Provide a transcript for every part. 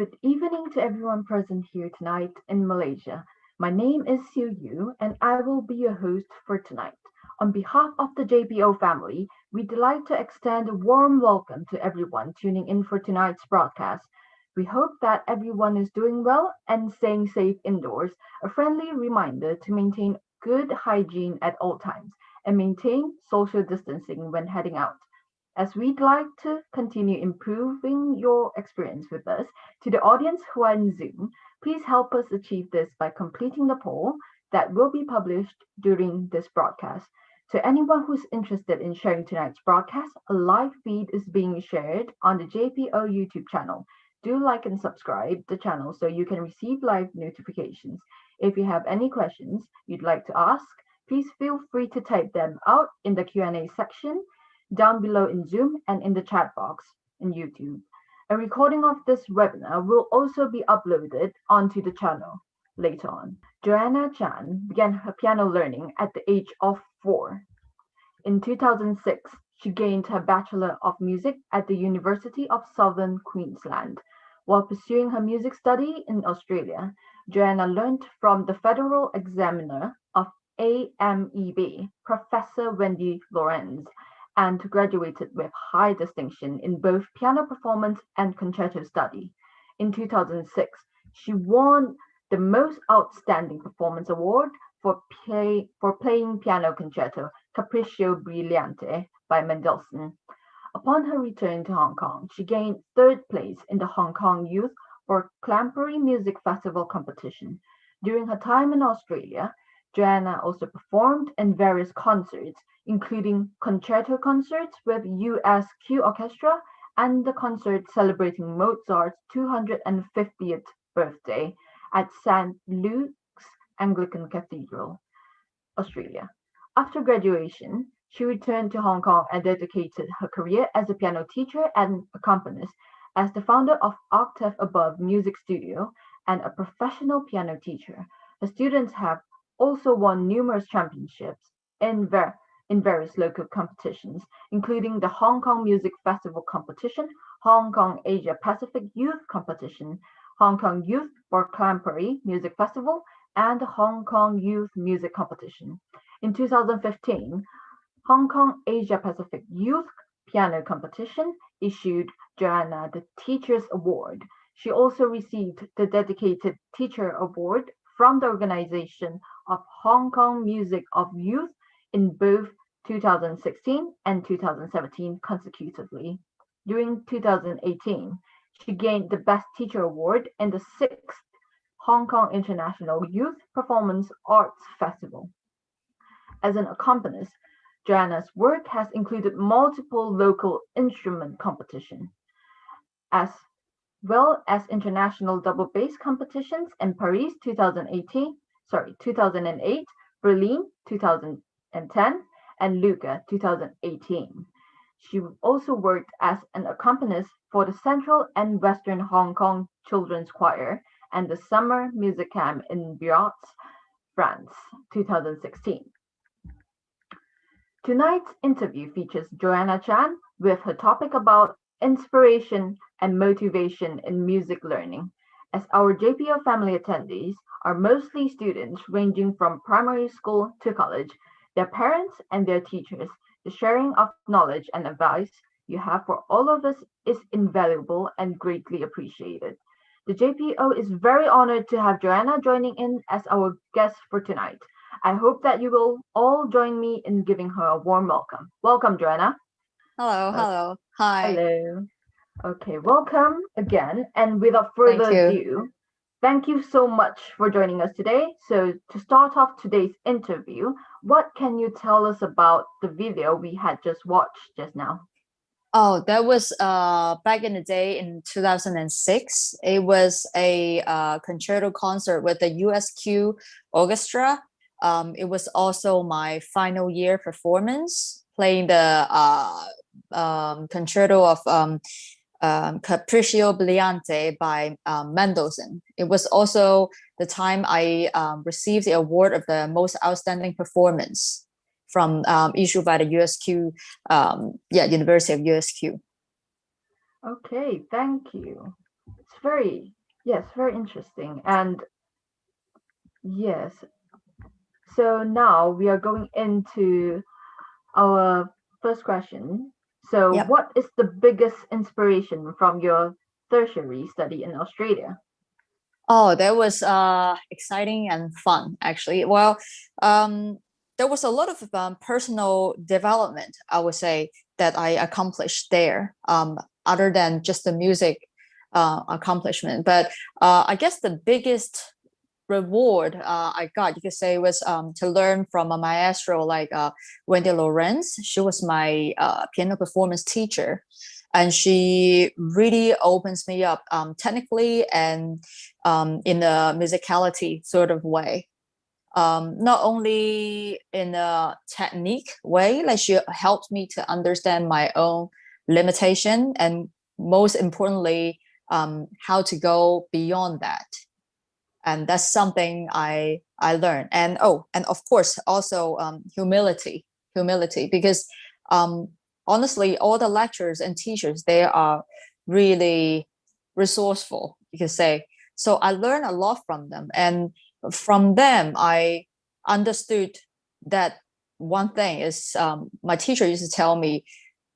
Good evening to everyone present here tonight in Malaysia. My name is Siu Yu and I will be your host for tonight. On behalf of the JPO family, we'd like to extend a warm welcome to everyone tuning in for tonight's broadcast. We hope that everyone is doing well and staying safe indoors. A friendly reminder to maintain good hygiene at all times and maintain social distancing when heading out. As we'd like to continue improving your experience with us, to the audience who are in Zoom, please help us achieve this by completing the poll that will be published during this broadcast. To anyone who's interested in sharing tonight's broadcast, a live feed is being shared on the JPO YouTube channel. Do like and subscribe the channel so you can receive live notifications. If you have any questions you'd like to ask, please feel free to type them out in the Q&A section down below in Zoom and in the chat box in YouTube. A recording of this webinar will also be uploaded onto the channel later on. Joanna Chan began her piano learning at the age of 4. In 2006, she gained her Bachelor of Music at the University of Southern Queensland. While pursuing her music study in Australia, Joanna learned from the Federal Examiner of AMEB, Professor Wendy Lorenz, and graduated with high distinction in both piano performance and concerto study. In 2006, she won the Most Outstanding Performance Award for playing piano concerto Capriccio Brillante by Mendelssohn. Upon her return to Hong Kong, she gained third place in the Hong Kong Youth for Clampery Music Festival competition. During her time in Australia, Joanna also performed in various concerts, including concerto concerts with USQ Orchestra and the concert celebrating Mozart's 250th birthday at St. Luke's Anglican Cathedral, Australia. After graduation, she returned to Hong Kong and dedicated her career as a piano teacher and accompanist. As the founder of Octave Above Music Studio and a professional piano teacher, her students have also won numerous championships in various local competitions, including the Hong Kong Music Festival competition, Hong Kong Asia Pacific Youth Competition, Hong Kong Youth for Clampery Music Festival, and the Hong Kong Youth Music Competition. In 2015, Hong Kong Asia Pacific Youth Piano Competition issued Joanna the Teacher's Award. She also received the Dedicated Teacher Award from the Organization of Hong Kong Music of Youth in both 2016 and 2017 consecutively. During 2018, she gained the Best Teacher Award in the 6th Hong Kong International Youth Performance Arts Festival. As an accompanist, Joanna's work has included multiple local instrument competitions, as well as international double bass competitions in Paris 2008, Berlin 2010, and Lucca 2018. She also worked as an accompanist for the Central and Western Hong Kong Children's Choir and the Summer Music Camp in Biarritz, France 2016. Tonight's interview features Joanna Chan with her topic about inspiration and motivation in music learning. As our JPO family attendees are mostly students ranging from primary school to college, their parents and their teachers, the sharing of knowledge and advice you have for all of us is invaluable and greatly appreciated. The JPO is very honored to have Joanna joining in as our guest for tonight. I hope that you will all join me in giving her a warm welcome. Welcome, Joanna. Hello. Hi. Hello. Okay, welcome again. And without further ado, thank you so much for joining us today. So to start off today's interview, what can you tell us about the video we had just watched just now? Oh, that was back in the day in 2006. It was a concerto concert with the USQ Orchestra. It was also my final year performance, playing the concerto of Capriccio Brillante by Mendelssohn. It was also the time I received the award of the Most Outstanding Performance from issued by the USQ, University of USQ. Okay, thank you. It's yes, very interesting. And yes, so now we are going into our first question. So, Yep. what is the biggest inspiration from your tertiary study in Australia? Oh, that was exciting and fun, actually. Well, um, there was a lot of personal development, I would say, that I accomplished there, other than just the music accomplishment. But I guess the biggest reward I got, you could say, was to learn from a maestro like Wendy Lorenz. She was my piano performance teacher, and she really opens me up technically and in a musicality sort of way. Not only in a technique way, like she helped me to understand my own limitation, and most importantly, how to go beyond that. And that's something I learned. And and of course also humility, because um, honestly, all the lecturers and teachers, they are really resourceful, you could say. So I learned a lot from them, and from them I understood that one thing is, my teacher used to tell me,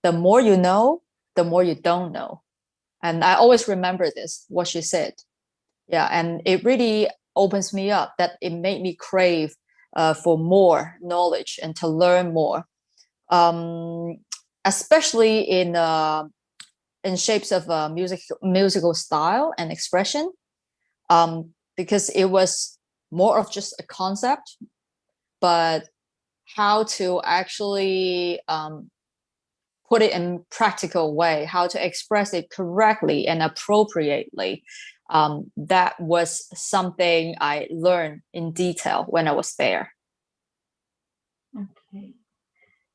the more you know, the more you don't know. And I always remember this, what she said. Yeah, and it really opens me up, that it made me crave for more knowledge and to learn more, um, especially in shapes of musical style and expression, because it was more of just a concept, but how to actually put it in practical way, how to express it correctly and appropriately. That was something I learned in detail when I was there. Okay.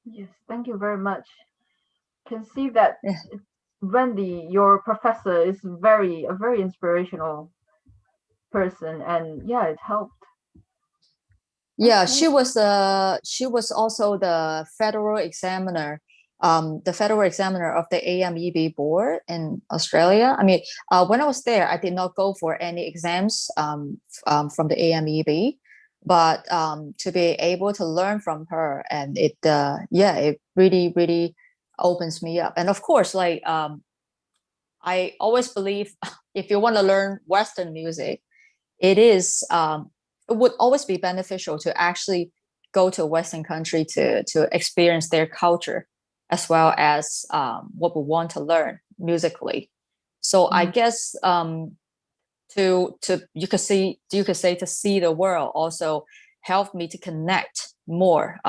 Yes, thank you very much. Can see that Yeah, Wendy, your professor, is a very inspirational person, and yeah, it helped. yeah, Okay. she was also the federal examiner of the AMEB board in Australia. I mean, when I was there, I did not go for any exams from the AMEB, but to be able to learn from her, and it really opens me up. And of course, like I always believe, if you want to learn Western music, it is it would always be beneficial to actually go to a Western country to experience their culture, as well as what we want to learn musically. So I Mm, guess to you could say to see the world also helped me to connect more,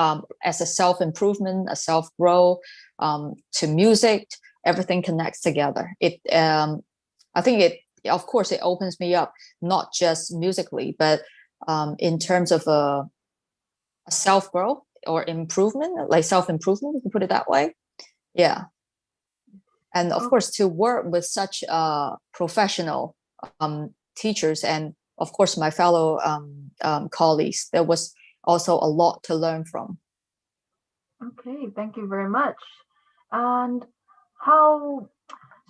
as a self improvement, a self growth, to music. Everything connects together. I think it, of course, it opens me up, not just musically, but in terms of a self growth or improvement, like self improvement, if you put it that way. Yeah, and of oh, course, to work with such professional teachers, and of course my fellow colleagues, there was also a lot to learn from. okay, thank you very much. And how,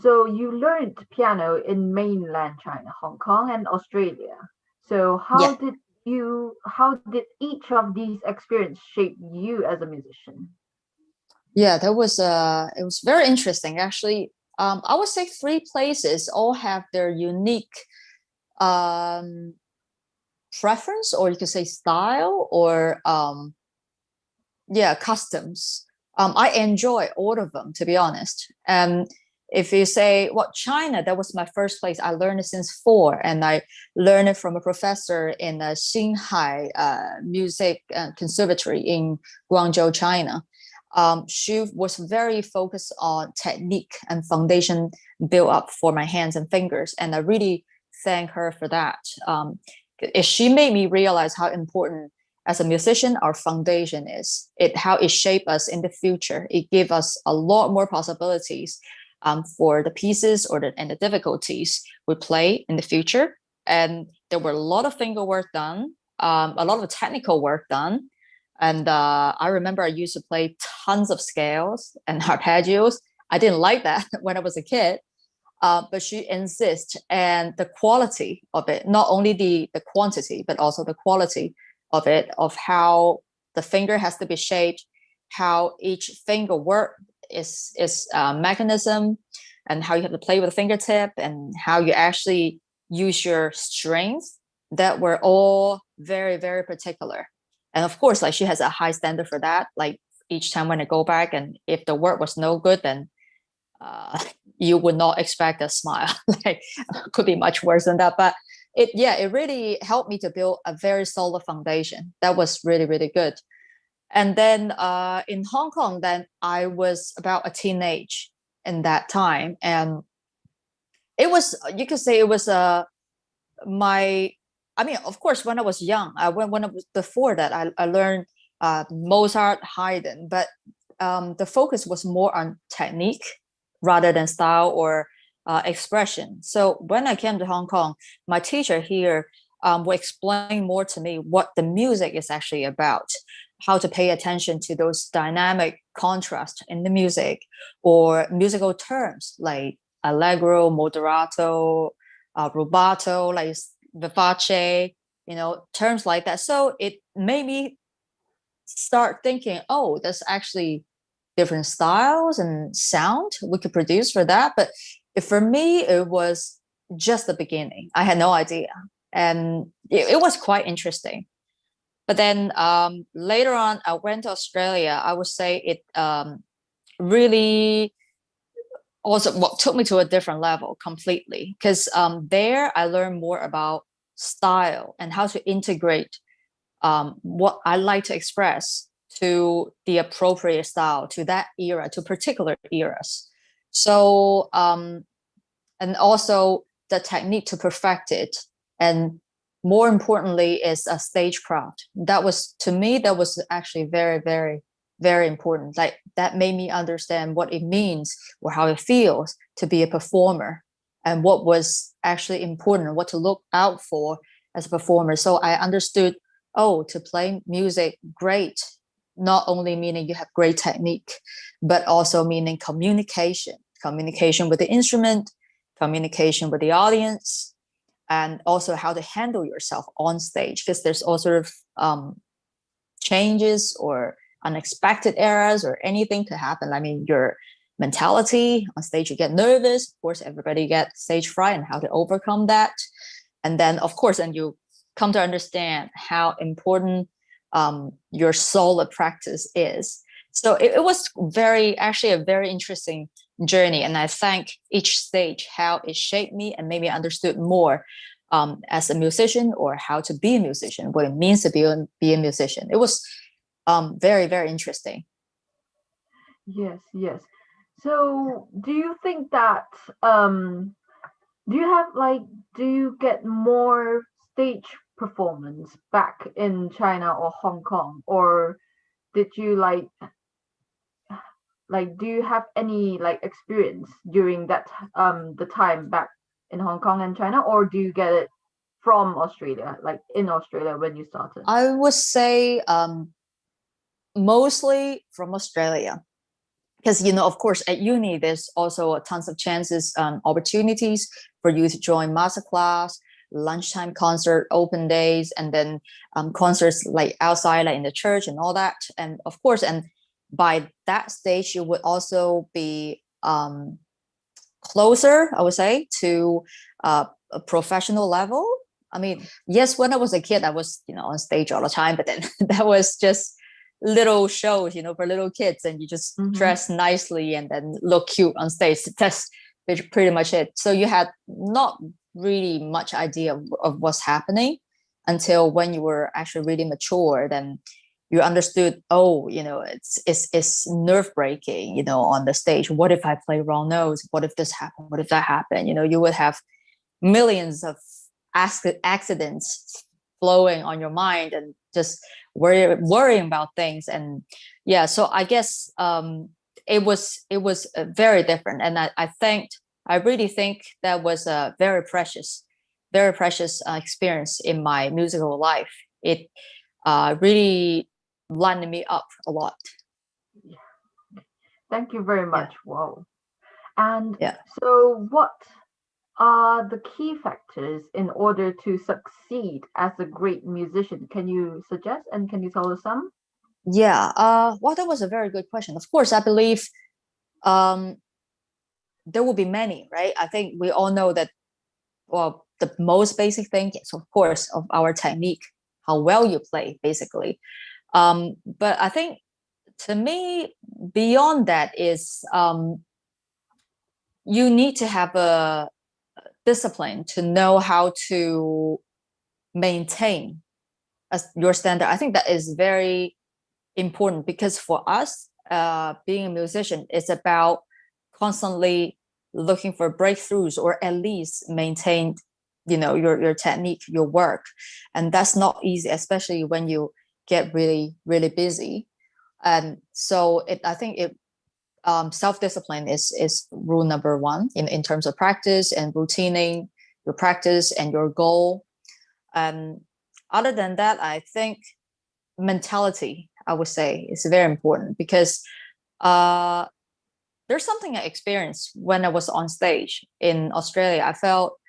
so you learned piano in mainland China, Hong Kong, and Australia. So Yeah, how did each of these experiences shape you as a musician? yeah, that was it was very interesting, actually. I would say three places all have their unique um preference, or you could say style, or yeah, customs. I enjoy all of them, to be honest. If you say, well, China, that was my first place. I learned it since four, and I learned it from a professor in the Xinhai Music Conservatory in Guangzhou, China. She was very focused on technique and foundation build up for my hands and fingers, and I really thank her for that. She made me realize how important, as a musician, our foundation is, it how it shaped us in the future. It gave us a lot more possibilities for the pieces and the difficulties we play in the future. And there were a lot of finger work done, a lot of technical work done. And I remember I used to play tons of scales and arpeggios. I didn't like that when I was a kid. but she insists and the quality of it, not only the quantity, but also the quality of it, of how the finger has to be shaped, how each finger work is mechanism, and how you have to play with the fingertip, and how you actually use your strings, that were all very, very particular. And of course, like, she has a high standard for that. Like, each time when I go back, and if the work was no good, then you would not expect a smile. Like, could be much worse than that. But it really helped me to build a very solid foundation. That was really, really good. And then in Hong Kong, then I was about a teenage in that time, and it was, you could say, it was my, I mean, of course, when I was young, when I was before that, I learned Mozart, Haydn, but the focus was more on technique rather than style or expression. So when I came to Hong Kong, my teacher here will explain more to me what the music is actually about, how to pay attention to those dynamic contrasts in the music, or musical terms like allegro, moderato, rubato, like vivace, terms like that. So it made me start thinking, oh, there's actually different styles and sound we could produce for that. But for me, it was just the beginning. I had no idea. And it was quite interesting. But then later on, I went to Australia. I would say it really also what took me to a different level completely, because there I learned more about style and how to integrate what I like to express to the appropriate style, to that era, to particular eras. So and also the technique to perfect it, and more importantly is a stagecraft. That was, to me, that was actually very, very, very important. Like, that made me understand what it means or how it feels to be a performer, and what was actually important, what to look out for as a performer. So I understood, oh, to play music great, not only meaning you have great technique, but also meaning communication with the instrument, communication with the audience, and also how to handle yourself on stage, because there's all sort of changes or unexpected errors or anything to happen. I mean, your mentality on stage, you get nervous. Of course, everybody gets stage fright, and how to overcome that. And then, of course, and you come to understand how important your solid practice is. So it was actually a very interesting journey. And I thank each stage, how it shaped me and made me understood more as a musician, or how to be a musician, what it means to be a musician. It was very, very interesting. Yes, yes. So, do you think that do you get more stage performance back in China or Hong Kong, or did you do you have any experience during that the time back in Hong Kong and China, or do you get it from Australia, like in Australia when you started? I would say mostly from Australia, because of course, at uni there's also tons of chances, opportunities for you to join masterclass, lunchtime concert, open days, and then concerts like outside, like in the church and all that. And of course, and by that stage you would also be closer, I would say, to a professional level. I mean, yes, when I was a kid, I was on stage all the time, but then that was just little shows, for little kids, and you just dress nicely and then look cute on stage. That's pretty much it. So you had not really much idea of what's happening until when you were actually really mature. Then you understood, oh, it's nerve breaking, on the stage. What if I play wrong notes? What if this happened? What if that happened? You would have millions of accidents flowing on your mind, and just worrying about things. And yeah, so I guess it was very different. And I really think that was a very precious experience in my musical life. It really lightened me up a lot. Thank you very much. Yeah. Wow. And Yeah. so, what are the key factors in order to succeed as a great musician? Can you suggest and can you tell us some? Yeah. Well, that was a very good question. Of course, I believe um, there will be many, right? I think we all know that, well, the most basic thing is, of course, of our technique, how well you play, basically. But I think to me, beyond that is you need to have a discipline to know how to maintain your standard. I think that is very important because for us, being a musician, it's about constantly looking for breakthroughs or at least maintain, your technique, your work, and that's not easy, especially when you get really really busy. And so I think self-discipline is rule number one in terms of practice and routining your practice and your goal. And other than that, I think mentality, I would say, is very important because uh, there's something I experienced when I was on stage in Australia. I felt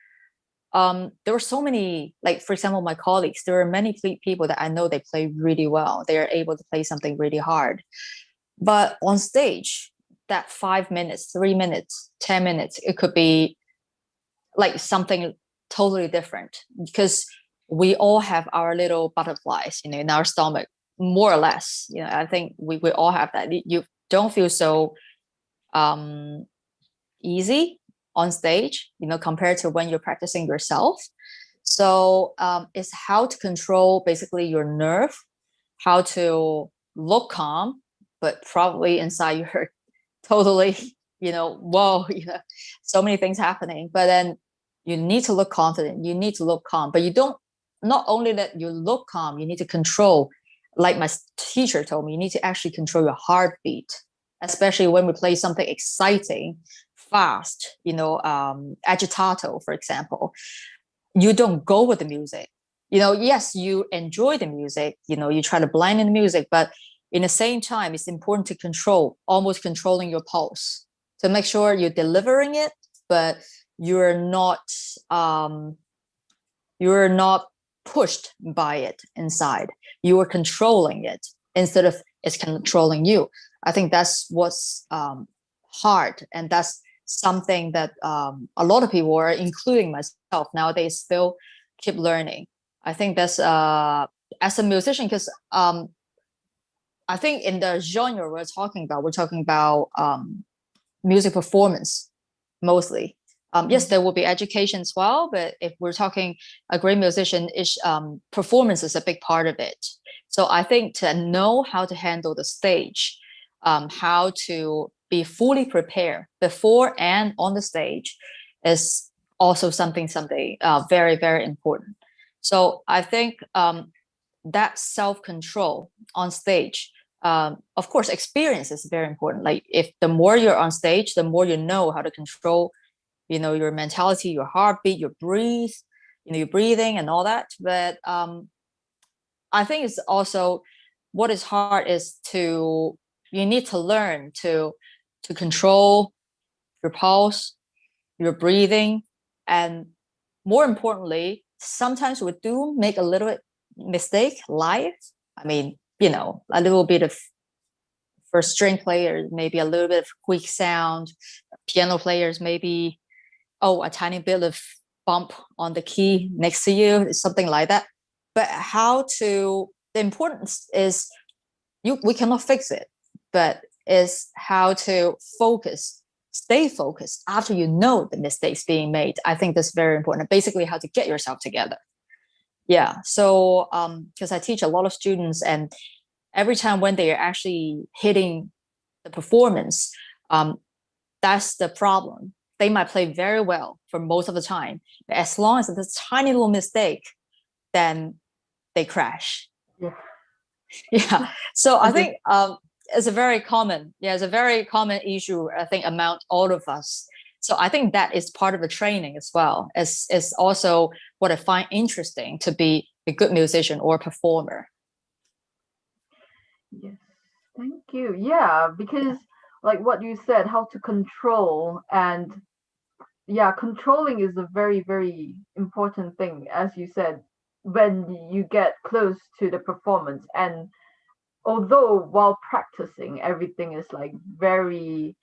there were so many, like, for example, my colleagues, there are many people that I know they play really well. They are able to play something really hard. But on stage, that 5 minutes, 3 minutes, 10 minutes, it could be like something totally different because we all have our little butterflies, in our stomach, more or less. I think we all have that. You don't feel so um, easy on stage, compared to when you're practicing yourself. So it's how to control basically your nerve, how to look calm, but probably inside you're totally, whoa, so many things happening. But then you need to look confident, you need to look calm, but you don't, not only that you look calm, you need to control, like my teacher told me, you need to actually control your heartbeat, especially when we play something exciting, fast, agitato, for example. You don't go with the music. Yes, you enjoy the music, you try to blend in the music, but in the same time, it's important to control, almost controlling your pulse to make sure you're delivering it, but you're not um, you're not pushed by it inside. You are controlling it instead of it's controlling you. I think that's what's hard, and that's something that a lot of people, are including myself nowadays, still keep learning. I think that's as a musician, because I think in the genre we're talking about music performance mostly. Yes, there will be education as well, but if we're talking a great musician, performance is a big part of it. So I think to know how to handle the stage, how to be fully prepared before and on the stage, is also something very, very important. So I think that self-control on stage, of course, experience is very important. Like, if the more you're on stage, the more you know how to control, your mentality, your heartbeat, your breathing and all that. But I think it's also, what is hard is you need to learn to control your pulse, your breathing, and more importantly, sometimes we do make a little bit mistake live. I mean, a little bit of, for string players, maybe a little bit of quick sound. Piano players, maybe, a tiny bit of bump on the key next to you, something like that. But the importance is, we cannot fix it, but is how to stay focused after you know the mistakes being made. I think that's very important. Basically, how to get yourself together. Yeah. So because I teach a lot of students, and every time when they are actually hitting the performance, that's the problem. They might play very well for most of the time, but as long as it's a tiny little mistake, then they crash. Yeah. Yeah. So I Okay. think it's a very common issue, I think, among all of us. So I think that is part of the training as well. It's also what I find interesting to be a good musician or performer. Yes. Thank you. Yeah, because like what you said, how to control. And yeah, controlling is a very, very important thing, as you said, when you get close to the performance. And although while practicing, everything is like very,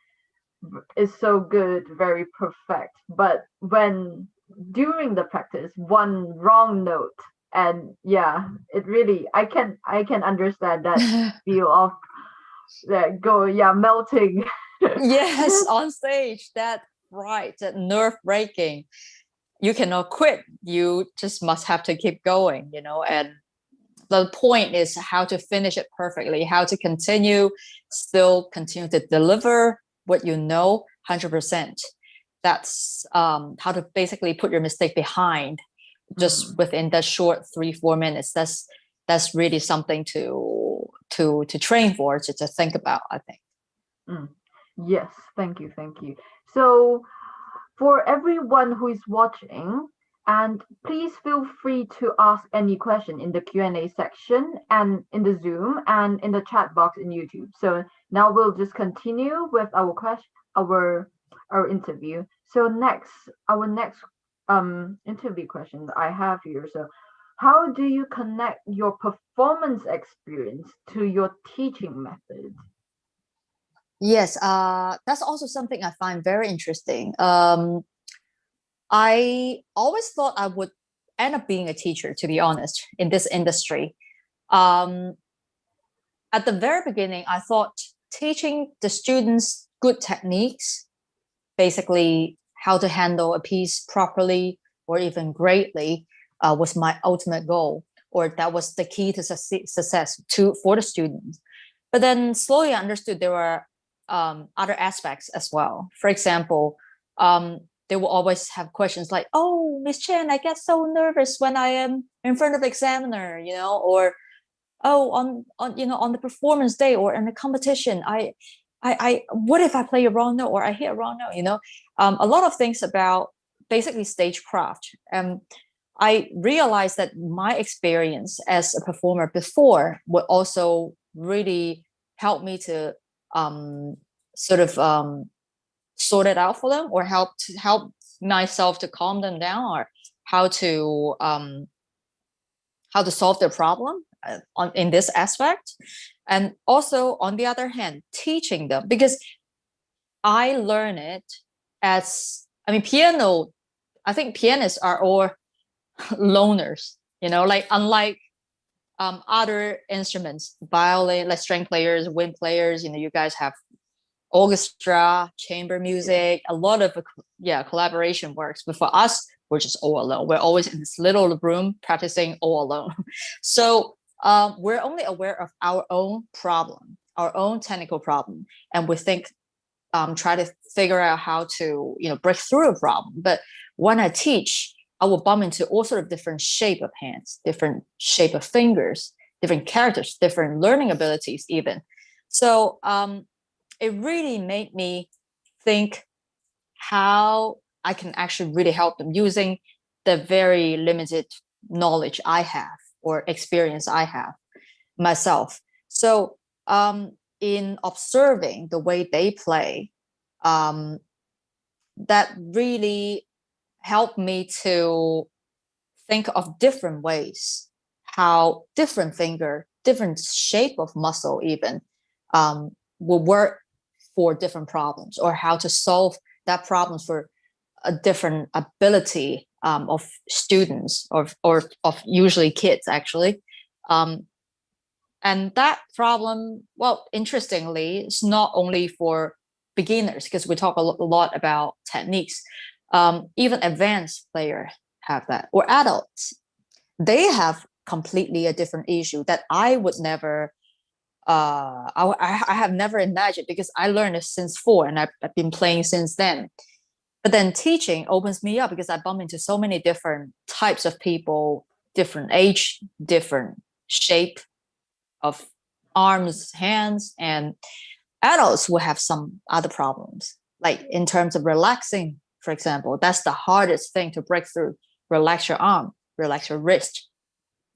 is so good, very perfect. But when during the practice, one wrong note, and yeah, it really, I can understand that feel of that go, yeah, melting. Yes, on stage, that right, that nerve breaking. You cannot quit. You just must have to keep going, and the point is how to finish it perfectly, how to still continue to deliver what 100%. That's how to basically put your mistake behind just within that short 3-4 minutes. That's really something to train for, to think about, I think. Yes, thank you, thank you. So for everyone who is watching, and please feel free to ask any question in the Q&A section and in the Zoom and in the chat box in YouTube. So now we'll just continue with our question, our interview. So our next interview question that I have here. So how do you connect your performance experience to your teaching method? Yes, that's also something I find very interesting. I always thought I would end up being a teacher, to be honest, in this industry. Um, at the very beginning, I thought teaching the students good techniques, basically how to handle a piece properly or even greatly, was my ultimate goal, or that was the key to success for the students. But then slowly I understood there were other aspects as well. For example, they will always have questions like, "Oh, Miss Chen, I get so nervous when I am in front of the examiner, or oh, on the performance day or in the competition, I what if I play a wrong note or I hit a wrong note?" A lot of things about basically stagecraft. I realized that my experience as a performer before would also really help me to sort of sort it out for them, or help myself to calm them down, or how to solve their problem in this aspect. And also, on the other hand, teaching them, because I learn it as, piano, I think pianists are all loners, like unlike other instruments, violin, like string players, wind players, you guys have orchestra, chamber music, a lot of collaboration works. But for us, we're just all alone. We're always in this little room practicing all alone. So we're only aware of our own problem, our own technical problem, and we try to figure out how to break through a problem. But when I teach, I will bump into all sort of different shape of hands, different shape of fingers, different characters, different learning abilities even. So it really made me think how I can actually really help them using the very limited knowledge I have or experience I have myself. So in observing the way they play, that really helped me to think of different ways, how different finger, different shape of muscle even will work for different problems, or how to solve that problem for a different ability of students, or of usually kids actually. And that problem, well, interestingly, it's not only for beginners, because we talk a lot about techniques. Even advanced players have that, or adults. They have completely a different issue that I would never I have never imagined, because I learned it since 4 and I've been playing since then. But then teaching opens me up, because I bump into so many different types of people, different age, different shape of arms, hands, and adults will have some other problems. Like in terms of relaxing, for example, that's the hardest thing to break through. Relax your arm, relax your wrist,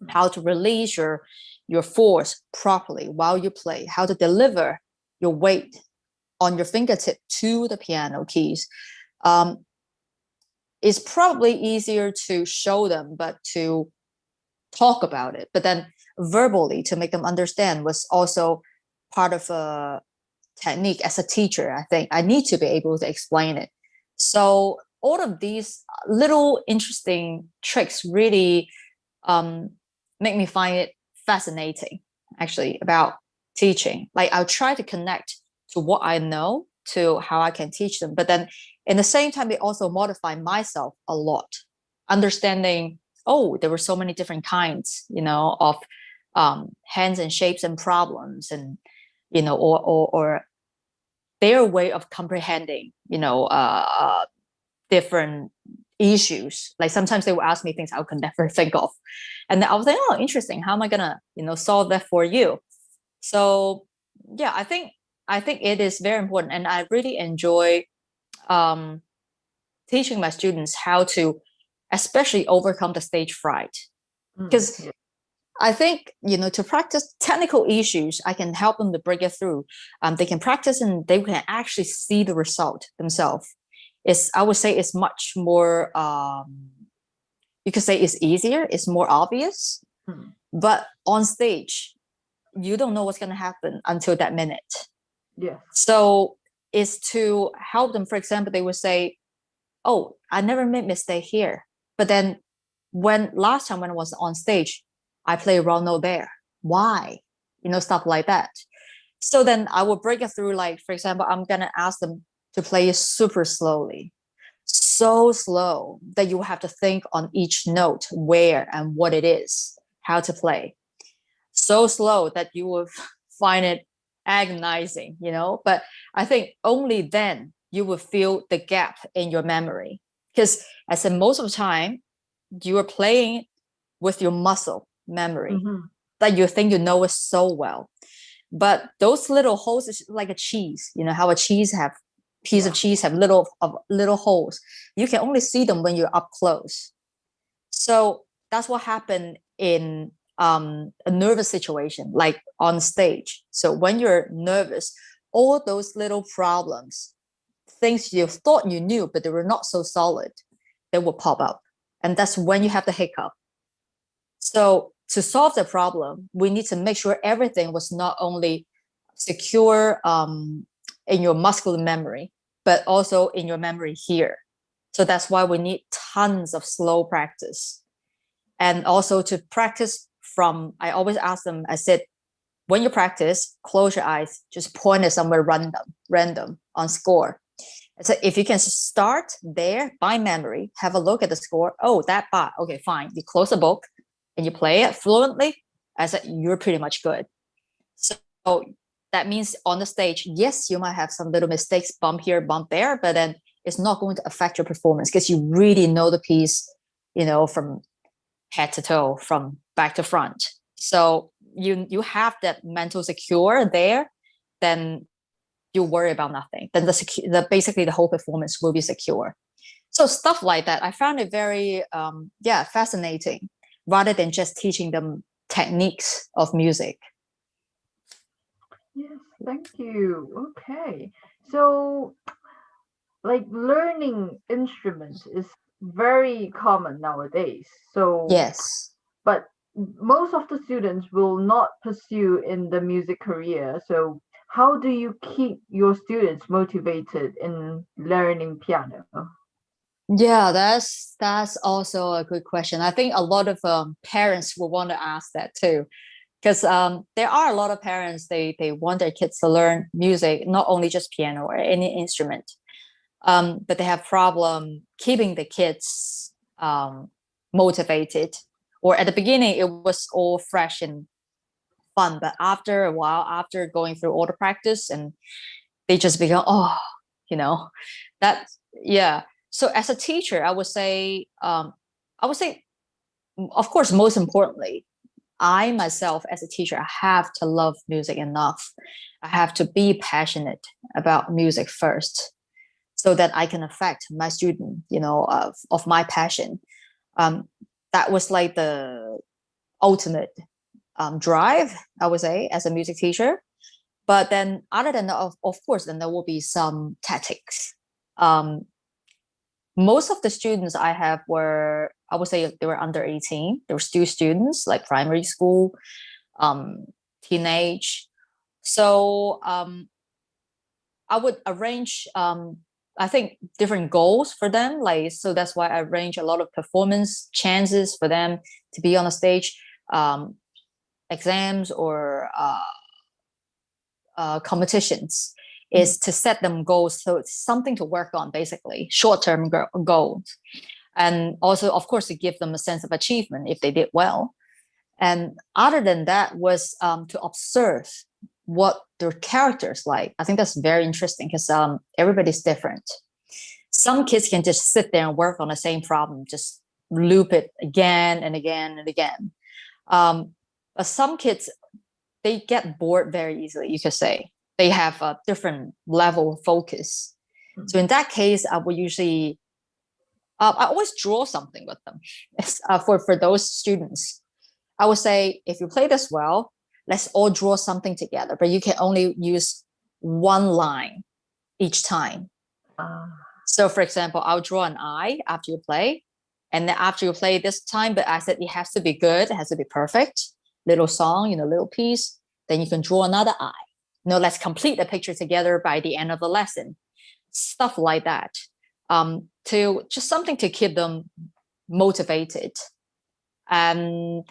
how to release your force properly while you play, how to deliver your weight on your fingertip to the piano keys. It's probably easier to show them, but to talk about it, but then verbally to make them understand was also part of a technique as a teacher. I think I need to be able to explain it. So all of these little interesting tricks really make me find it fascinating, actually, about teaching. Like I'll try to connect to what I know to how I can teach them, but then in the same time, it also modify myself a lot, understanding, oh, there were so many different kinds, of hands and shapes and problems, and or their way of comprehending, different issues. Like sometimes they will ask me things I could never think of, and then I was like, oh, interesting. How am I gonna, solve that for you? So yeah, I think it is very important, and I really enjoy teaching my students how to, especially overcome the stage fright, because Yeah. I think, to practice technical issues, I can help them to break it through. They can practice and they can actually see the result themselves. I would say it's much more, you could say it's easier, it's more obvious, but on stage, you don't know what's going to happen until that minute. Yes. So it's to help them. For example, they would say, oh, I never made mistake here. But then last time when I was on stage, I play a wrong note there. Why? Stuff like that. So then I will break it through. Like, for example, I'm going to ask them to play super slowly, so slow that you have to think on each note, where and what it is, how to play. So slow that you will find it agonizing, but I think only then you will feel the gap in your memory. Because I said, most of the time, you are playing with your muscle memory that you think you know it so well. But those little holes is like a cheese, how a cheese piece of cheese have little holes. You can only see them when you're up close. So that's what happened in a nervous situation, like on stage. So when you're nervous, all those little problems, things you thought you knew, but they were not so solid, they will pop up. And that's when you have the hiccup. So to solve the problem, we need to make sure everything was not only secure in your muscular memory, but also in your memory here. So that's why we need tons of slow practice. And also to practice I always ask them, I said, when you practice, close your eyes, just point at somewhere random on score. So if you can start there by memory, have a look at the score. Oh, that bar. Okay, fine. You close the book and you play it fluently. I said, you're pretty much good. So that means on the stage, yes, you might have some little mistakes, bump here, bump there, but then it's not going to affect your performance because you really know the piece, from head to toe, from back to front. So you have that mental secure there, then you worry about nothing. Then basically the whole performance will be secure. So stuff like that, I found it very fascinating, rather than just teaching them techniques of music. Yes, thank you. Okay. So, like learning instruments is very common nowadays. So, Yes. but most of the students will not pursue in the music career. So, how do you keep your students motivated in learning piano? Yeah, that's also a good question. I think a lot of parents will want to ask that too, because there are a lot of parents, they want their kids to learn music, not only just piano or any instrument, but they have problem keeping the kids motivated. Or at the beginning, it was all fresh and fun, but after a while, after going through all the practice, and they just become, oh, that, yeah. So as a teacher, I would say, of course, most importantly, I myself as a teacher, I have to love music enough. I have to be passionate about music first, so that I can affect my student, of my passion. That was like the ultimate drive, I would say, as a music teacher. But then other than that, of course, then there will be some tactics. Most of the students I have were, I would say they were under 18. They were still students, like primary school, teenage. So I would arrange, I think, different goals for them. Like, so that's why I arrange a lot of performance chances for them to be on the stage, exams or competitions, is to set them goals. So it's something to work on, basically, short-term goals. And also, of course, to give them a sense of achievement if they did well. And other than that was to observe what their characters like. I think that's very interesting because everybody's different. Some kids can just sit there and work on the same problem, just loop it again and again and again. But some kids, they get bored very easily, you could say. They have a different level of focus. So in that case, I would usually, I always draw something with them for those students. I would say, if you play this well, let's all draw something together, but you can only use one line each time. So for example, I'll draw an eye after you play. And then after you play this time, but I said it has to be good, it has to be perfect. Little song, little piece. Then you can draw another eye. Let's complete the picture together by the end of the lesson. Stuff like that. To just something to keep them motivated. And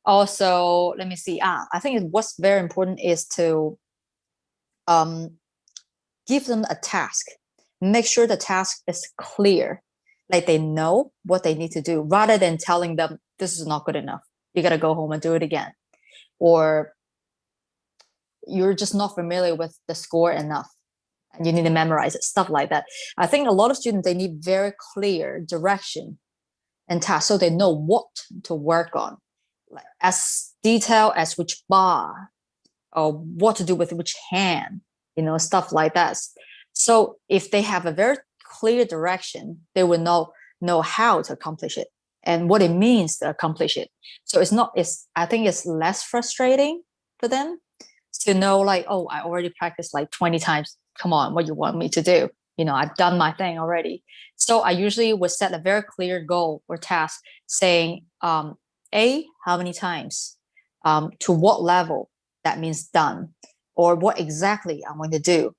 also, let me see. I think what's very important is to give them a task. Make sure the task is clear, like they know what they need to do, rather than telling them this is not good enough. You got to go home and do it again. Or you're just not familiar with the score enough and you need to memorize it, stuff like that. I think a lot of students, they need very clear direction and tasks so they know what to work on, like as detailed as which bar or what to do with which hand, stuff like that. So if they have a very clear direction, they will know how to accomplish it and what it means to accomplish it. So I think it's less frustrating for them to know, like, oh, I already practiced like 20 times. Come on, what you want me to do? I've done my thing already. So I usually would set a very clear goal or task saying, how many times, to what level, that means done, or what exactly I'm going to do.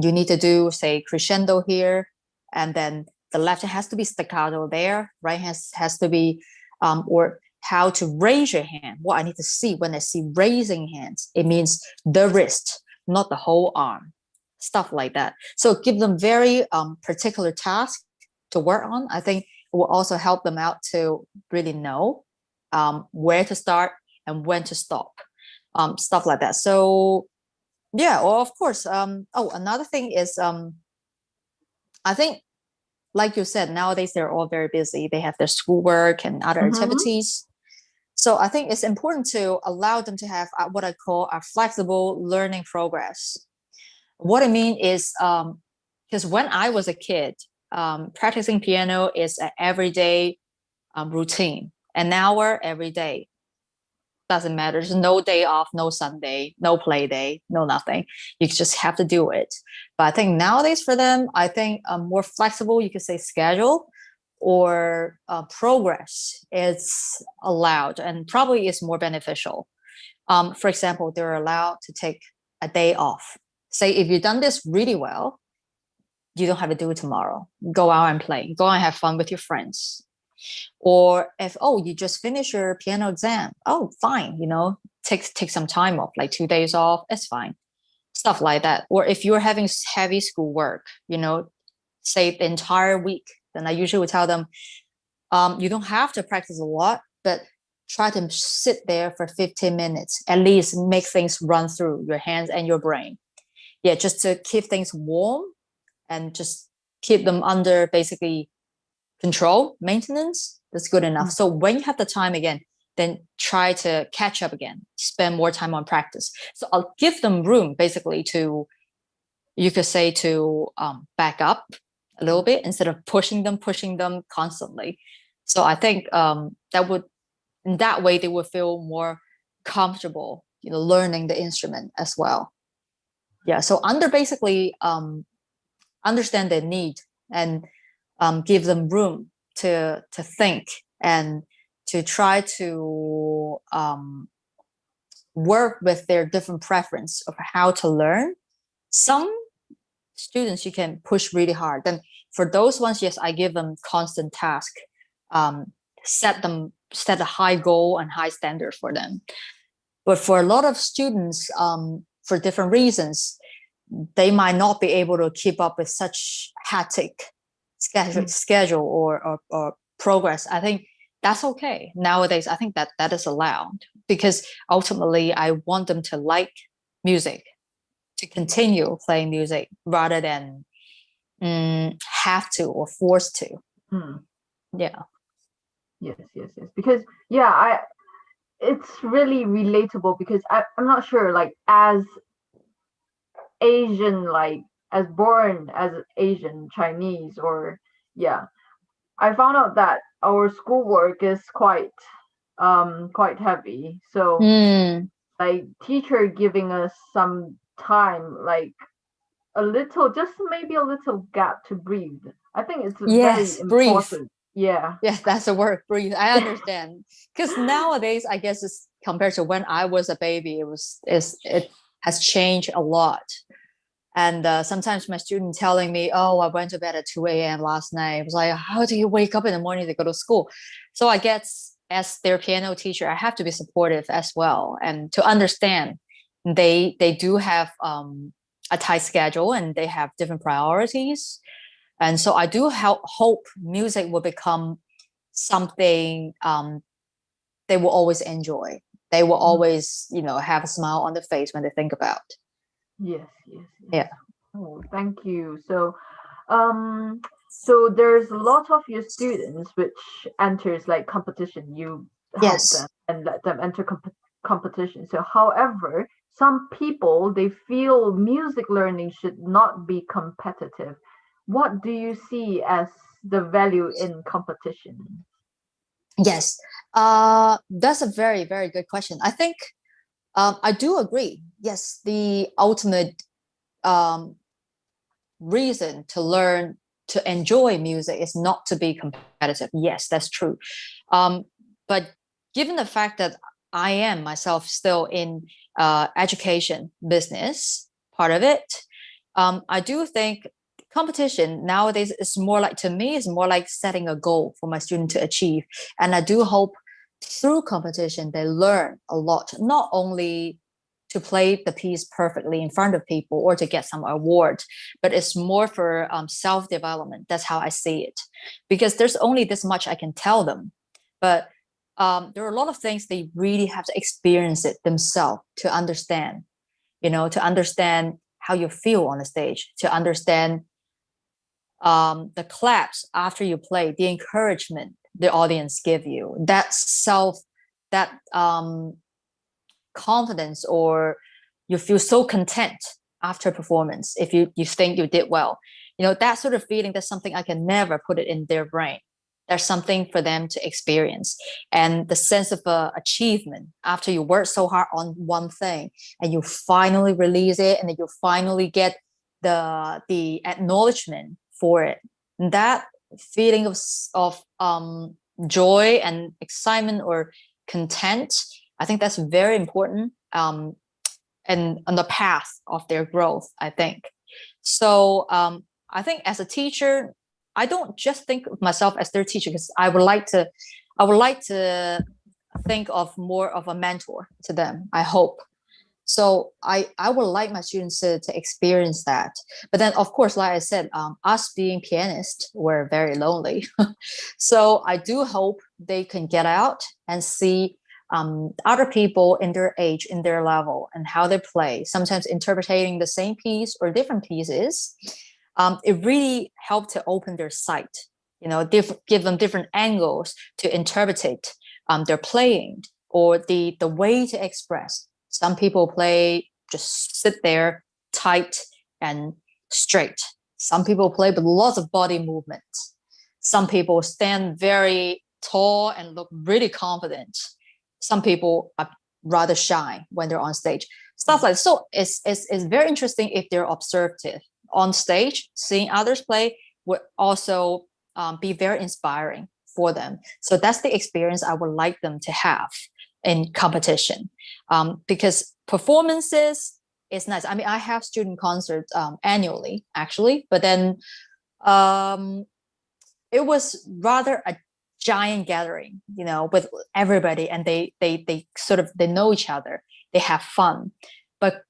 You need to do, say, crescendo here, and then the left hand has to be staccato there, right hand has to be, or how to raise your hand. What I need to see when I see raising hands, it means the wrist, not the whole arm, stuff like that. So give them very particular tasks to work on. I think it will also help them out to really know where to start and when to stop, stuff like that. So yeah, or of course, another thing is, I think, like you said, nowadays they're all very busy. They have their schoolwork and other activities. So I think it's important to allow them to have what I call a flexible learning progress. What I mean is, because when I was a kid, practicing piano is an everyday routine, an hour every day. Doesn't matter. There's no day off, no Sunday, no play day, no nothing. You just have to do it. But I think nowadays for them, I think a more flexible, you could say, schedule or progress is allowed and probably is more beneficial. For example, they're allowed to take a day off. Say if you've done this really well, you don't have to do it tomorrow. Go out and play. Go out and have fun with your friends. Or if, you just finished your piano exam, fine, take some time off, like 2 days off, it's fine, stuff like that. Or if you're having heavy schoolwork, say the entire week, then I usually would tell them, you don't have to practice a lot, but try to sit there for 15 minutes, at least make things run through your hands and your brain. Yeah, just to keep things warm and just keep them under basically control, maintenance. That's good enough. So when you have the time again, then try to catch up again, spend more time on practice. So I'll give them room basically to, you could say, to back up a little bit instead of pushing them constantly. So I think that would, in that way, they would feel more comfortable, learning the instrument as well. Yeah, so basically understand their need and give them room to think and to try to work with their different preference of how to learn. Some students you can push really hard. Then for those ones, yes, I give them constant task, um, set a high goal and high standard for them. But for a lot of students, for different reasons, they might not be able to keep up with such hectic schedule or progress. I think that's okay. Nowadays, I think that is allowed because ultimately I want them to like music, to continue playing music rather than have to or forced to. Yeah. Yes. Because it's really relatable because I'm not sure, like as Asian, like as born as Asian, Chinese, or I found out that our schoolwork is quite heavy. So like teacher giving us some time, like a little, just maybe a little gap to breathe. I think it's very breathe. important. Yeah. Yes, that's a word, breathe. I understand. Because nowadays, I guess it's compared to when I was a baby, it has changed a lot. And sometimes my student telling me, "Oh, I went to bed at 2 a.m. last night." I was like, "How do you wake up in the morning to go to school?" So I guess as their piano teacher, I have to be supportive as well and to understand they do have a tight schedule and they have different priorities. And so I do hope music will become something they will always enjoy. They will always, have a smile on their face when they think about. Yes. Yeah. Oh, thank you. So there's a lot of your students which enters like competition. You help them and let them enter competition. So, however, some people they feel music learning should not be competitive. What do you see as the value in competition? Yes, that's a very, very good question. I think I do agree. Yes, the ultimate um, reason to learn to enjoy music is not to be competitive. Yes, that's true. But given the fact that I am myself still in education business, part of it, I do think competition nowadays is more like, to me, is more like setting a goal for my student to achieve. And I do hope through competition, they learn a lot, not only to play the piece perfectly in front of people or to get some award, but it's more for self-development. That's how I see it, because there's only this much I can tell them, but there are a lot of things they really have to experience it themselves to understand, to understand how you feel on the stage, to understand the claps after you play, the encouragement the audience give you, that confidence, or you feel so content after performance if you think you did well, that sort of feeling. That's something I can never put it in their brain. There's something for them to experience, and the sense of achievement after you work so hard on one thing and you finally release it, and then you finally get the acknowledgement for it. And that feeling of joy and excitement or content, I think that's very important, and on the path of their growth, I think. So I think as a teacher, I don't just think of myself as their teacher, because I would like to think of more of a mentor to them, I hope. So I would like my students to experience that. But then, of course, like I said, us being pianists, we're very lonely. So I do hope they can get out and see other people in their age, in their level, and how they play, sometimes interpreting the same piece or different pieces. It really helped to open their sight, give them different angles to interpret their playing, or the way to express. Some people play just sit there tight and straight. Some people play with lots of body movements. Some people stand very tall and look really confident. Some people are rather shy when they're on stage. stuff like so. It's very interesting if they're observative on stage. Seeing others play would also be very inspiring for them. So that's the experience I would like them to have in competition, because performances is nice. I mean, I have student concerts annually, actually, but then it was rather a giant gathering, with everybody, and they sort of they know each other, they have fun. But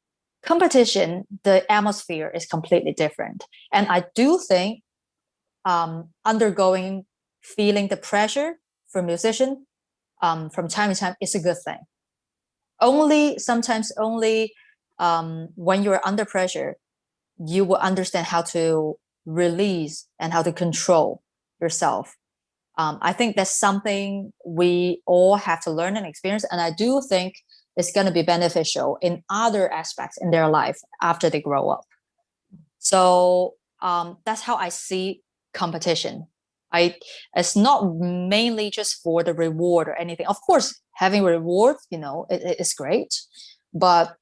competition, the atmosphere is completely different, and I do think feeling the pressure for musician from time to time is a good thing. Sometimes only when you're under pressure, you will understand how to release and how to control yourself. I think that's something we all have to learn and experience. And I do think it's going to be beneficial in other aspects in their life after they grow up. So that's how I see competition. It's not mainly just for the reward or anything. Of course, having rewards, it is great. But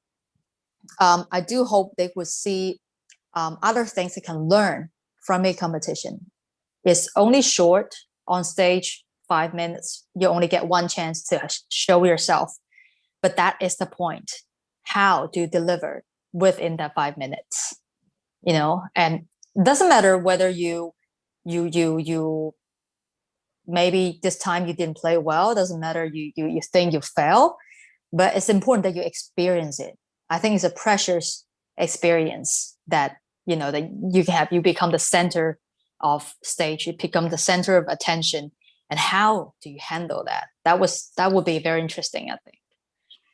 I do hope they would see other things they can learn from a competition. It's only short on stage, 5 minutes. You only get one chance to show yourself. But that is the point. How do you deliver within that 5 minutes? And it doesn't matter whether you maybe this time you didn't play well. It doesn't matter you think you fail, but it's important that you experience it. I think it's a precious experience that that you can have. You become the center of stage. You become the center of attention. And how do you handle that? That would be very interesting, I think.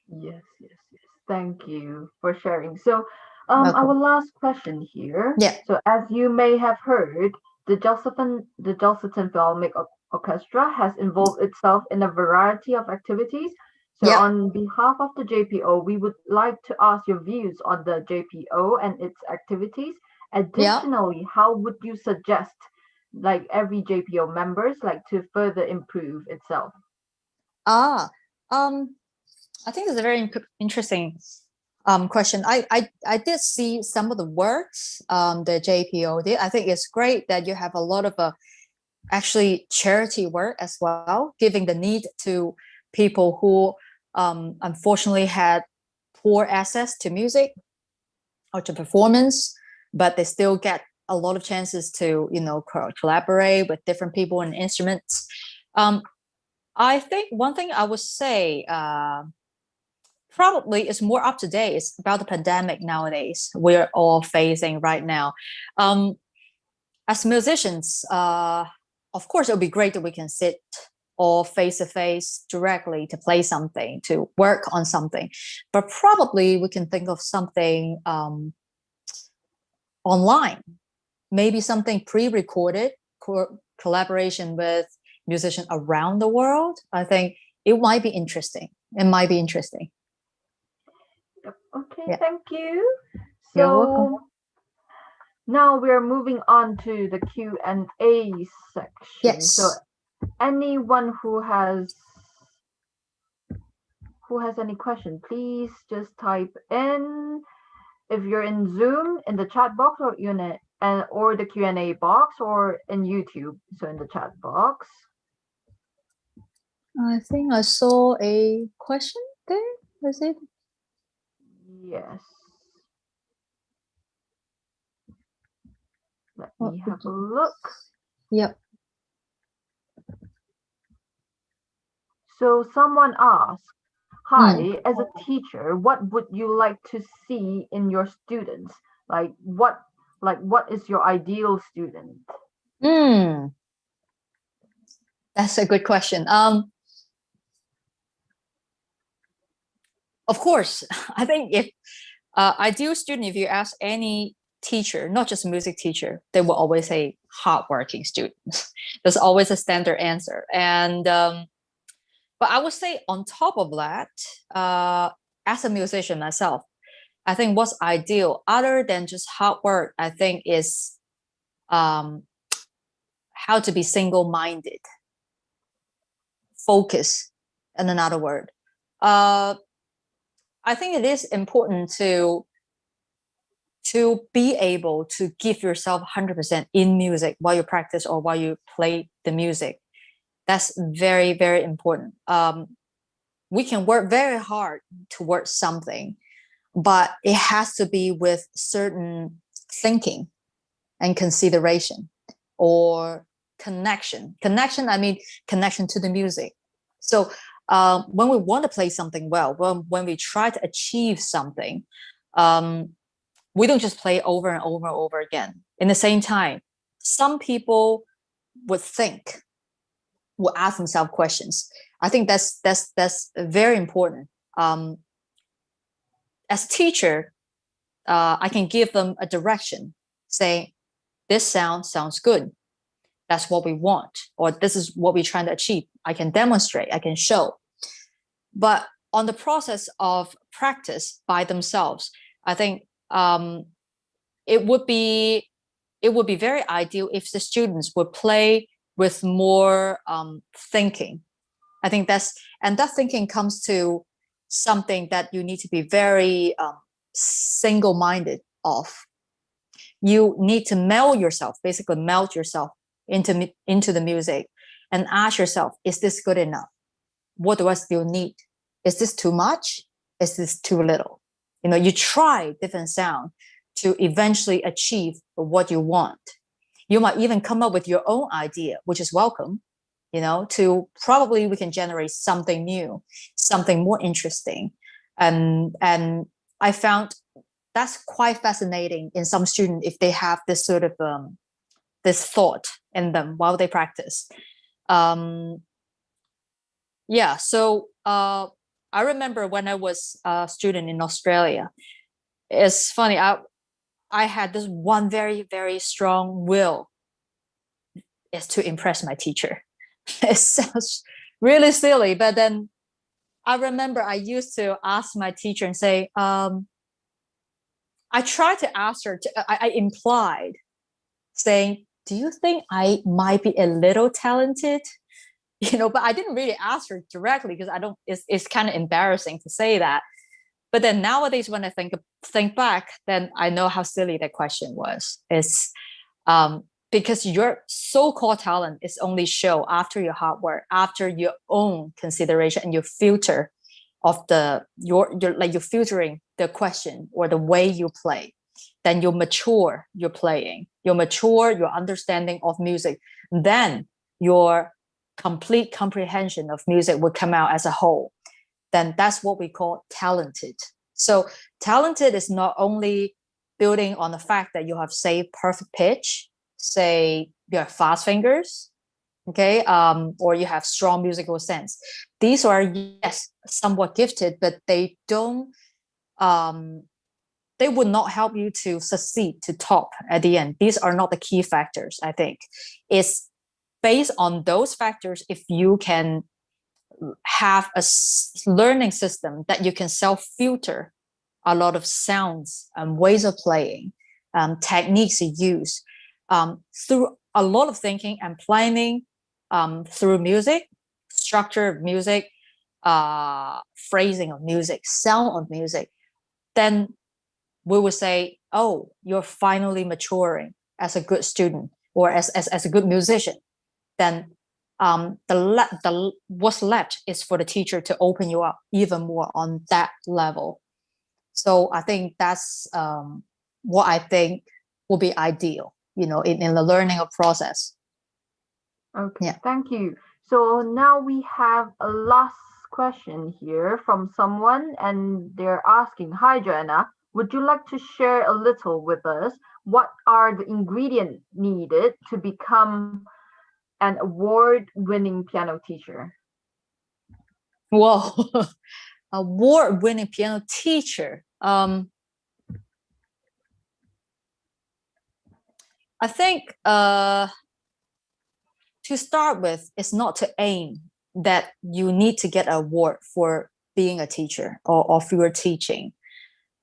Yes, yes, yes. Thank you for sharing. So, Welcome. our last question here. Yeah. So, as you may have heard, the Jesselton Philharmonic Orchestra has involved itself in a variety of activities. So, Yep. on behalf of the JPO, we would like to ask your views on the JPO and its activities. Additionally, how would you suggest, like every JPO members, like to further improve itself? I think it's a very interesting question. I did see some of the works the JPO did. I think it's great that you have a lot of actually charity work as well, giving the need to people who unfortunately had poor access to music or to performance, but they still get a lot of chances to collaborate with different people and instruments. I think one thing I would say probably is more up to date is about the pandemic nowadays we're all facing right now. As musicians, of course, it would be great that we can sit all face to face directly to play something, to work on something, but probably we can think of something online, maybe something pre-recorded, collaboration with musicians around the world. I think it might be interesting. It might be interesting. Okay, Yeah. thank you. You're welcome. Now we're moving on to the Q&A section. Yes. So anyone who has any question, please just type in. If you're in Zoom, in the chat box, or or the Q&A box, or in YouTube, so in the chat box. I think I saw a question there. Was it? Yes. Let me have a look. Yep. So someone asked, hi, as a teacher, what would you like to see in your students? Like what is your ideal student? That's a good question. Of course, I think if ideal student, if you ask any teacher, not just a music teacher, they will always say hardworking students. There's always a standard answer. And but I would say on top of that, as a musician myself, I think what's ideal, other than just hard work, I think is how to be single-minded, focus, in another word. I I think it is important to be able to give yourself 100% in music while you practice or while you play the music. That's very, very important. We can work very hard towards something, but it has to be with certain thinking and consideration or connection. Connection, I mean, connection to the music. So when we want to play something well, when we try to achieve something, we don't just play over and over and over again. In the same time, some people would think, will ask themselves questions. I think that's very important. As a teacher, I can give them a direction, saying, "This sounds good. That's what we want, or this is what we're trying to achieve." I can demonstrate, I can show. But on the process of practice by themselves, I think it would be very ideal if the students would play with more thinking. I think that thinking comes to something that you need to be very single-minded of. You need to melt yourself into the music and ask yourself, is this good enough? What do I still need? Is this too much? Is this too little? You try different sound to eventually achieve what you want. You might even come up with your own idea, which is welcome, to probably we can generate something new, something more interesting. And I found that's quite fascinating in some students if they have this sort of this thought in them while they practice. So I remember when I was a student in Australia, it's funny, I had this one very, very strong will, is to impress my teacher. It sounds really silly, but then I remember I used to ask my teacher and say, I tried to ask her, I implied saying, "Do you think I might be a little talented?" But I didn't really ask her directly because it's kind of embarrassing to say that. But then nowadays, when I think back, then I know how silly that question was. It's because your so-called talent is only show after your hard work, after your own consideration and your filter of you're filtering the question or the way you play. Then you mature your playing, you mature your understanding of music. Then your complete comprehension of music will come out as a whole. Then that's what we call talented. So talented is not only building on the fact that you have, say, perfect pitch, say you have fast fingers, okay, or you have strong musical sense. These are, yes, somewhat gifted, but they don't, they would not help you to succeed, to top at the end. These are not the key factors, I think. It's based on those factors, if you can have a learning system that you can self-filter a lot of sounds and ways of playing, techniques you use through a lot of thinking and planning, through music, structure of music, phrasing of music, sound of music, then we would say, oh, you're finally maturing as a good student or as a good musician. Then what's left is for the teacher to open you up even more on that level. So I think that's what I think will be ideal, in the learning of process. Okay, Yeah. thank you. So now we have a last question here from someone, and they're asking, "Hi, Joanna, would you like to share a little with us? What are the ingredients needed to become an award-winning piano teacher?" Whoa, award-winning piano teacher. I think to start with, it's not to aim that you need to get an award for being a teacher or for your teaching.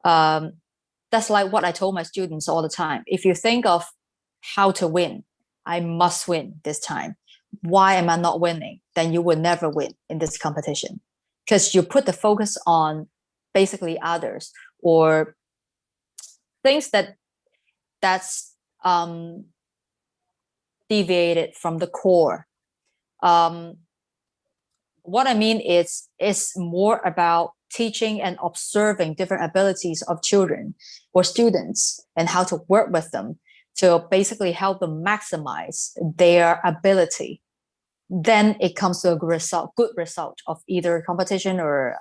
That's like what I told my students all the time. If you think of how to win, I must win this time. Why am I not winning? Then you will never win in this competition, because you put the focus on basically others, or things that's deviated from the core. What I mean is it's more about teaching and observing different abilities of children or students and how to work with them to basically help them maximize their ability. Then it comes to a good result of either competition or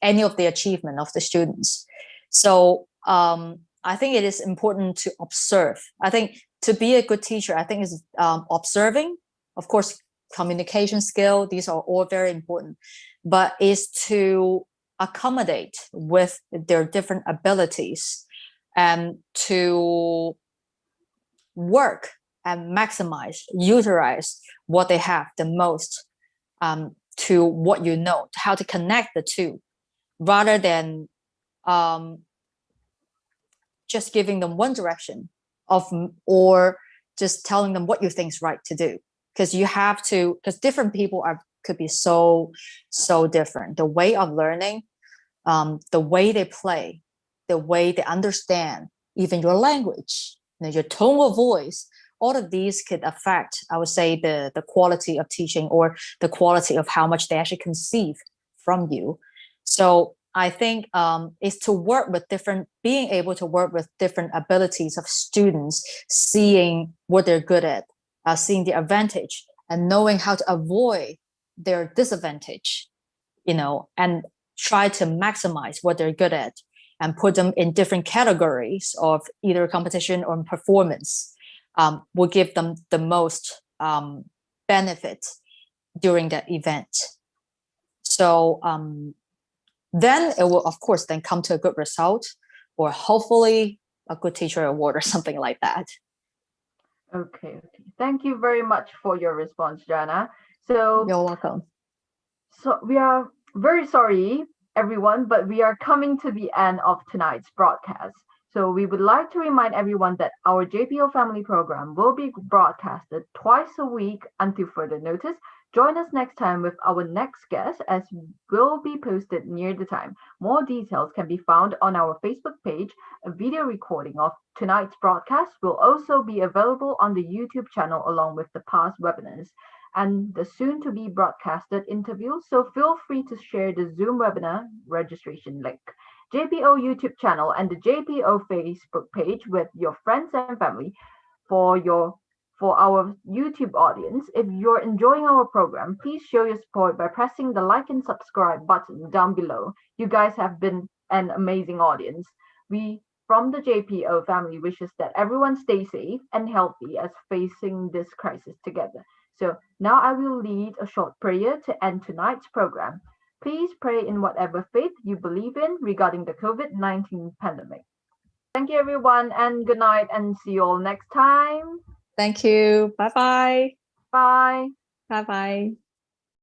any of the achievement of the students. So I think it is important to observe. I think to be a good teacher, I think is observing, of course, communication skill, these are all very important, but is to accommodate with their different abilities and to work and maximize, utilize what they have the most to what you know, how to connect the two, rather than just giving them one direction or just telling them what you think is right to do. Because you have to, because different people could be so different. The way of learning, the way they play, the way they understand, even your language, your tone of voice, all of these could affect, I would say, the quality of teaching or the quality of how much they actually conceive from you. So I think is to work with being able to work with different abilities of students, seeing what they're good at, seeing the advantage, and knowing how to avoid their disadvantage, and try to maximize what they're good at and put them in different categories of either competition or performance, will give them the most benefit during that event. So then it will, of course, then come to a good result, or hopefully a good teacher award or something like that. Okay. Thank you very much for your response, Joanna. So you're welcome. So we are very sorry, everyone, but we are coming to the end of tonight's broadcast. So we would like to remind everyone that our JPO Family Program will be broadcasted twice a week until further notice. Join us next time with our next guest, as will be posted near the time. More details can be found on our Facebook page. A video recording of tonight's broadcast will also be available on the YouTube channel along with the past webinars and the soon-to-be broadcasted interview, so feel free to share the Zoom webinar registration link, JPO YouTube channel, and the JPO Facebook page with your friends and family. For our YouTube audience, if you're enjoying our program, please show your support by pressing the like and subscribe button down below. You guys have been an amazing audience. We from the JPO family wishes that everyone stay safe and healthy as facing this crisis together. So now I will lead a short prayer to end tonight's program. Please pray in whatever faith you believe in regarding the COVID-19 pandemic. Thank you, everyone, and good night, and see you all next time. Thank you. Bye-bye. Bye. Bye-bye.